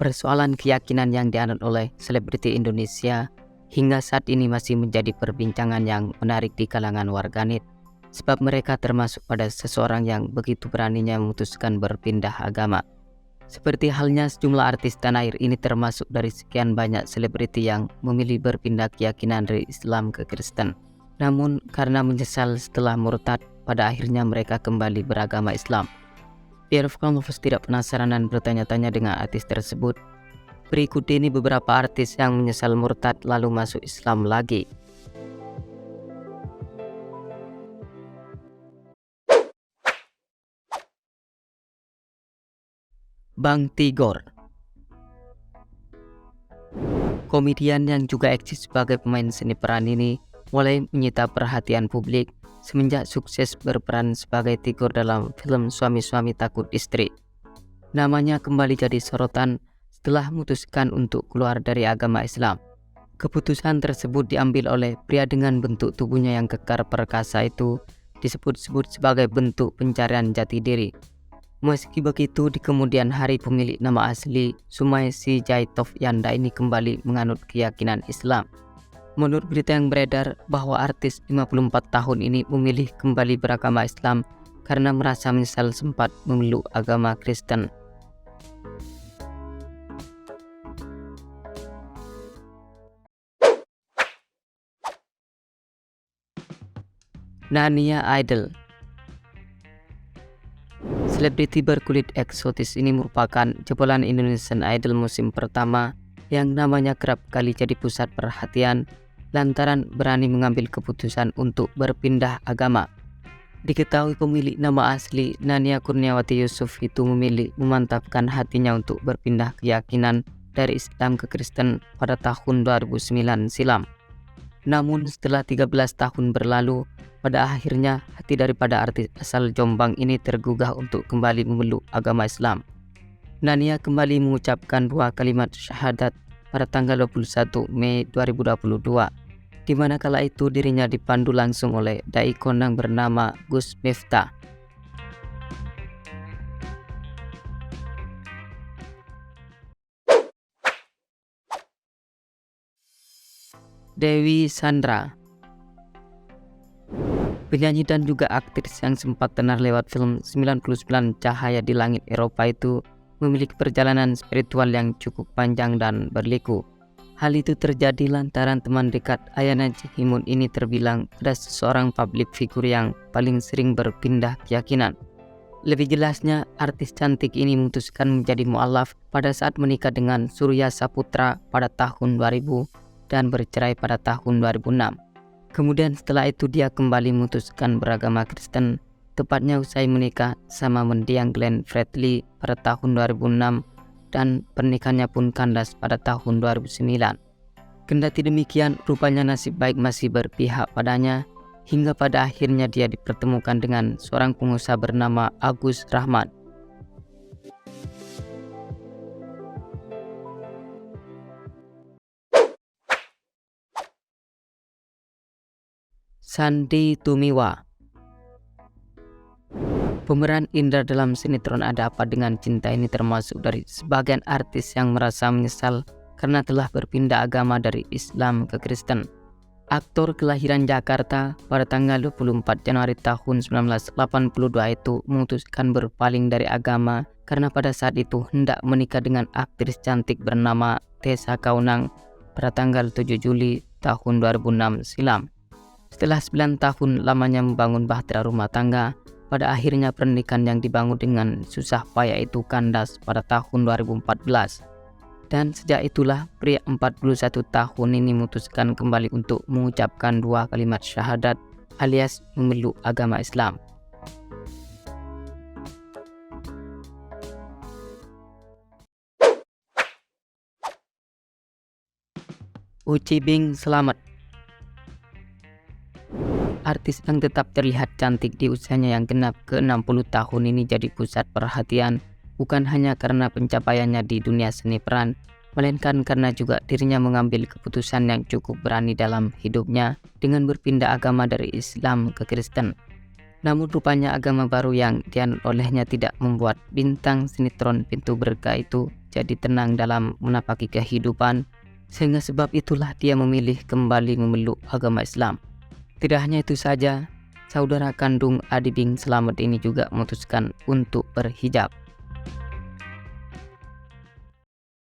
Persoalan keyakinan yang dianut oleh selebriti Indonesia hingga saat ini masih menjadi perbincangan yang menarik di kalangan warganet, sebab mereka termasuk pada seseorang yang begitu beraninya memutuskan berpindah agama. Seperti halnya sejumlah artis tanah air ini termasuk dari sekian banyak selebriti yang memilih berpindah keyakinan dari Islam ke Kristen. Namun karena menyesal setelah murtad, pada akhirnya mereka kembali beragama Islam. Biar Lovers tidak penasaran dan bertanya-tanya dengan artis tersebut, berikut ini beberapa artis yang menyesal murtad lalu masuk Islam lagi. Bang Tigor, komedian yang juga eksis sebagai pemain seni peran ini mulai menyita perhatian publik semenjak sukses berperan sebagai Tigor dalam film Suami-Suami Takut Istri. Namanya kembali jadi sorotan setelah memutuskan untuk keluar dari agama Islam. Keputusan tersebut diambil oleh pria dengan bentuk tubuhnya yang kekar perkasa itu disebut-sebut sebagai bentuk pencarian jati diri. Meski begitu, di kemudian hari pemilik nama asli Sumaisi Jaitov Yanda ini kembali menganut keyakinan Islam. Menurut berita yang beredar bahwa artis 54 tahun ini memilih kembali beragama Islam karena merasa menyesal sempat memeluk agama Kristen. Nania Idol, selebriti berkulit eksotis ini merupakan jebolan Indonesian Idol musim pertama yang namanya kerap kali jadi pusat perhatian lantaran berani mengambil keputusan untuk berpindah agama. Diketahui pemilik nama asli Nania Kurniawati Yusuf itu memilih memantapkan hatinya untuk berpindah keyakinan dari Islam ke Kristen pada tahun 2009 silam. Namun setelah 13 tahun berlalu, pada akhirnya hati daripada artis asal Jombang ini tergugah untuk kembali memeluk agama Islam. Nania kembali mengucapkan 2 kalimat syahadat pada tanggal 21 Mei 2022, di mana kala itu dirinya dipandu langsung oleh dai kondang bernama Gus Miftah. Dewi Sandra, penyanyi dan juga aktris yang sempat tenar lewat film 99 Cahaya di Langit Eropa itu memiliki perjalanan spiritual yang cukup panjang dan berliku. Hal itu terjadi lantaran teman dekat Ayana Cihimun ini terbilang ada seseorang publik figur yang paling sering berpindah keyakinan. Lebih jelasnya, artis cantik ini memutuskan menjadi mu'alaf pada saat menikah dengan Surya Saputra pada tahun 2000 dan bercerai pada tahun 2006. Kemudian setelah itu dia kembali memutuskan beragama Kristen, tepatnya usai menikah sama mendiang Glenn Fredly pada tahun 2006 dan pernikahannya pun kandas pada tahun 2009. Kendati demikian, rupanya nasib baik masih berpihak padanya hingga pada akhirnya dia dipertemukan dengan seorang pengusaha bernama Agus Rahmat. Sandy Tumiwa, pemeran Indra dalam sinetron Ada Apa Dengan Cinta ini termasuk dari sebagian artis yang merasa menyesal karena telah berpindah agama dari Islam ke Kristen. Aktor kelahiran Jakarta pada tanggal 24 Januari tahun 1982 itu memutuskan berpaling dari agama karena pada saat itu hendak menikah dengan aktris cantik bernama Tessa Kaunang pada tanggal 7 Juli tahun 2006 silam. Setelah 9 tahun lamanya membangun bahtera rumah tangga, pada akhirnya pernikahan yang dibangun dengan susah payah itu kandas pada tahun 2014. Dan sejak itulah pria 41 tahun ini memutuskan kembali untuk mengucapkan 2 kalimat syahadat alias memeluk agama Islam. Uci Bing Selamat, artis yang tetap terlihat cantik di usianya yang genap ke-60 tahun ini jadi pusat perhatian bukan hanya karena pencapaiannya di dunia seni peran, melainkan karena juga dirinya mengambil keputusan yang cukup berani dalam hidupnya dengan berpindah agama dari Islam ke Kristen. Namun rupanya agama baru yang dianut olehnya tidak membuat bintang sinetron Pintu Berkah itu jadi tenang dalam menapaki kehidupan, sehingga sebab itulah dia memilih kembali memeluk agama Islam. Tidak hanya itu saja, saudara kandung Adi Bing Slamet ini juga memutuskan untuk berhijab.